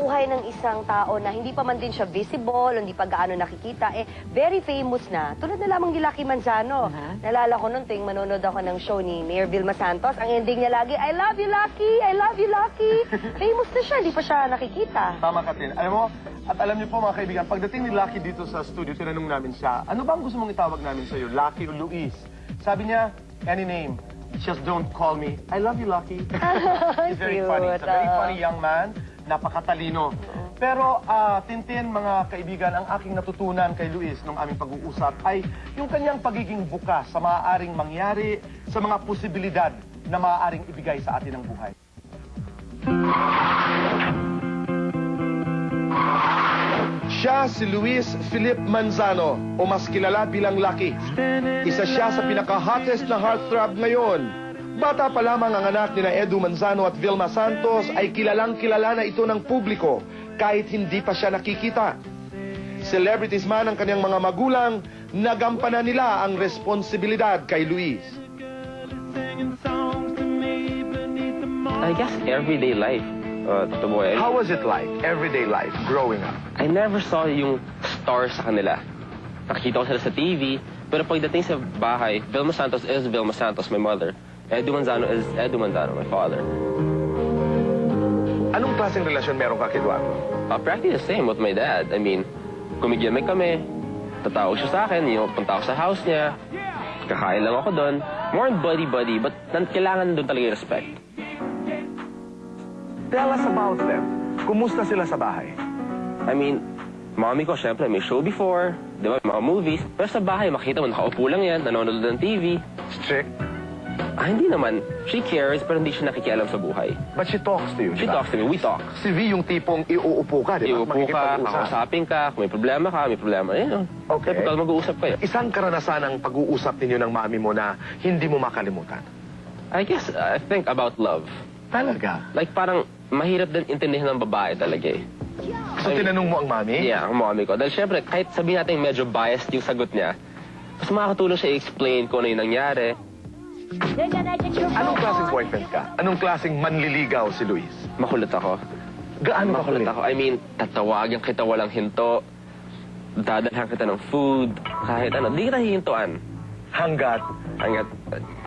buhay ng isang tao na hindi pa man din siya visible, hindi pa gaano nakikita, very famous na. Tulad na lamang ni Lucky Manzano. Nalala ko nun, tuwing manonood ako ng show ni Mayor Vilma Santos, ang ending niya lagi, I love you, Lucky! I love you, Lucky! Famous na siya, hindi pa siya nakikita. Tama ka, Tin. Alam mo, at alam niyo po mga kaibigan, pagdating ni Lucky dito sa studio, tinanong namin siya, ano bang gusto mong itawag namin sa'yo, Lucky o Luis? Sabi niya, any name. Just don't call me, I love you, Lucky. He's very funny. He's a very funny young man, napakatalino. Pero, Tintin, mga kaibigan, ang aking natutunan kay Luis nung aming pag-uusap ay yung kanyang pagiging bukas sa maaaring mangyari, sa mga posibilidad na maaaring ibigay sa atin ng buhay. Siya si Luis Philip Manzano, o mas kilala bilang Lucky. Isa siya sa pinaka-hottest na heartthrob ngayon. Bata pa lamang ang anak nina Edu Manzano at Vilma Santos ay kilalang-kilala na ito ng publiko kahit hindi pa siya nakikita. Celebrities man ang kanyang mga magulang, nagampanan nila ang responsibilidad kay Luis. I guess everyday life. How was it like, everyday life, growing up? I never saw yung stars sa kanila. Nakikita ko sila sa TV, pero pagdating sa bahay, Vilma Santos is Vilma Santos, my mother. Edu Manzano is Edu Manzano, my father. Anong klaseng relasyon meron ka kay Eduardo? Practically the same with my dad. I mean, kumigimik kami, tatawag siya sa akin, punta ako sa house niya, kakain lang ako doon. More buddy-buddy, but kailangan doon talaga yung respect. Tell us about them. Kumusta sila sa bahay? I mean, mommy ko, syempre, may show before, di ba, mga movies. Pero sa bahay, makita mo, nakaupo lang yan, nanonood ng TV. Strict? Hindi naman. She cares, pero hindi siya nakikialam sa buhay. But she talks to you, She talks to me, we talk. Si V yung tipong iuupo ka, di ba? Iuupo ka, kakausapin ka, kung may problema ka, may problema. Okay. Typical mag-uusap kayo. Isang karanasan ang pag-uusap ninyo ng mami mo na hindi mo makalimutan? I guess, I think about love. Talaga? Like, parang mahirap din intindihan ng babae talaga eh. So, tinanong mo ang mami? Yeah, ang mommy ko. Dahil syempre, kahit sabihin natin medyo biased yung sagot niya, mas makakatulong siya i-explain kung ano yung nangyari. Anong klaseng boyfriend ka? Anong klaseng manliligaw si Luis? Makulit ako. Gaano Makulit ako. I mean, tatawagan kita walang hinto. Dadalhan kita ng food. Kahit ano. Di kita hihintuan. Hanggat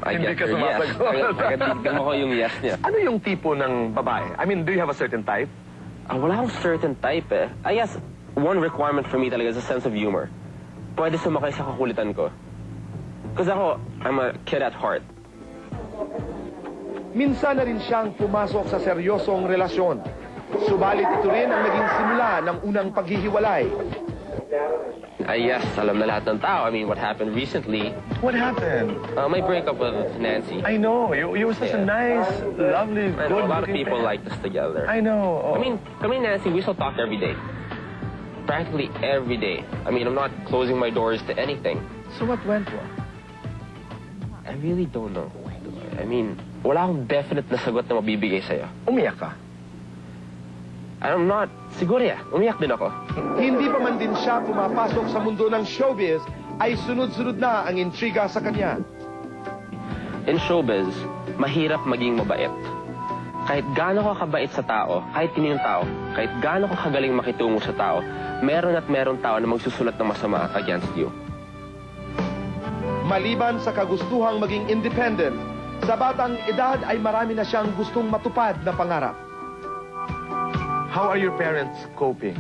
hindi ka sumasagot. Hanggat bigyan mo ko yung yes niya. Ano yung tipo ng babae? I mean, do you have a certain type? Wala akong certain type eh. I guess, one requirement for me talaga is a sense of humor. Pwede sumakay sa kakulitan ko. Because ako, I'm a kid at heart. Minsan na rin siyang pumasok sa seryosong relasyon. Subalit ito rin ang naging simula ng unang paghihiwalay. Yes, alam na lahat ng tao. I mean, what happened recently. What happened? My breakup with Nancy. I know. You were such a nice, lovely, I know, good a lot of people like us together. I know. Oh. I mean, kami and Nancy, we still talk every day. Practically every day. I mean, I'm not closing my doors to anything. So what went wrong? I really don't know. I mean, wala akong definite na sagot na mabibigay sa'yo. Umiyak ka? I'm not. Siguro umiyak din ako. Hindi pa man din siya pumapasok sa mundo ng showbiz, ay sunod-sunod na ang intriga sa kanya. In showbiz, mahirap maging mabait. Kahit gaano ka kabait sa tao, kahit yung tao, kahit gaano ka kagaling makitungo sa tao, meron at meron tao na magsusulat ng masama against you. Maliban sa kagustuhang maging independent, sa batang edad ay marami na siyang gustong matupad na pangarap. How are your parents coping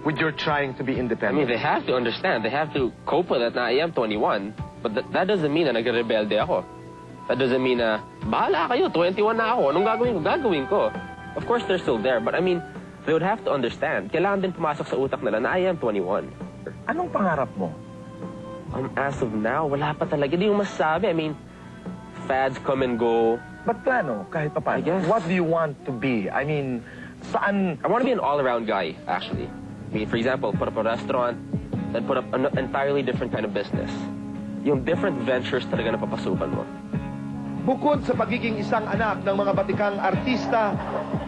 with your trying to be I mean, independent? they have to understand. They have to cope with it na I am 21. But that doesn't mean na nagrebelde ako. That doesn't mean na, bahala kayo, 21 na ako. Anong gagawin ko? Gagawin ko. Of course, they're still there. But I mean, they would have to understand. Kailangan din pumasok sa utak nila na I am 21. Anong pangarap mo? As of now, wala pa talaga. Hindi yung masasabi. I mean, fads come and go. But plano, kahit pa paano, I guess. what do you want to be? I mean, saan? I want to be an all-around guy, actually. I mean, for example, put up a restaurant, then put up an entirely different kind of business. Yung different ventures talaga na papasukan mo. Bukod sa pagiging isang anak ng mga batikang artista,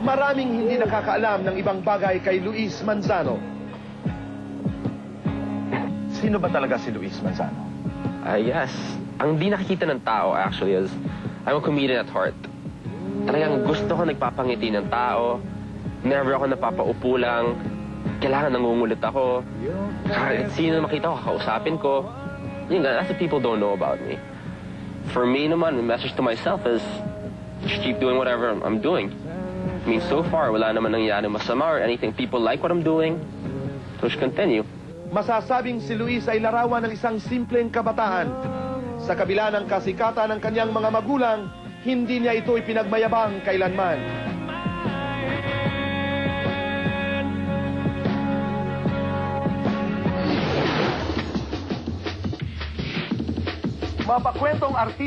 maraming hindi nakakaalam ng ibang bagay kay Luis Manzano. Sino ba talaga si Luis Manzano? Yes. Ang di nakikita ng tao, actually, is I'm a comedian at heart. Talagang gusto ko nagpapangiti ng tao. Never ako napapaupo lang. Kailangan nangungulit ako. Kahit sino makita ko, kakausapin ko. Yun, that's what people don't know about me. For me naman, the message to myself is, just keep doing whatever I'm doing. I mean, so far, wala naman nangyari masama or anything. People like what I'm doing, so just continue. Masasabing si Luis ay larawan ng isang simpleng kabataan. Sa kabila ng kasikatan ng kanyang mga magulang, hindi niya ito ipinagmayabang kailanman. Mapakwentong artista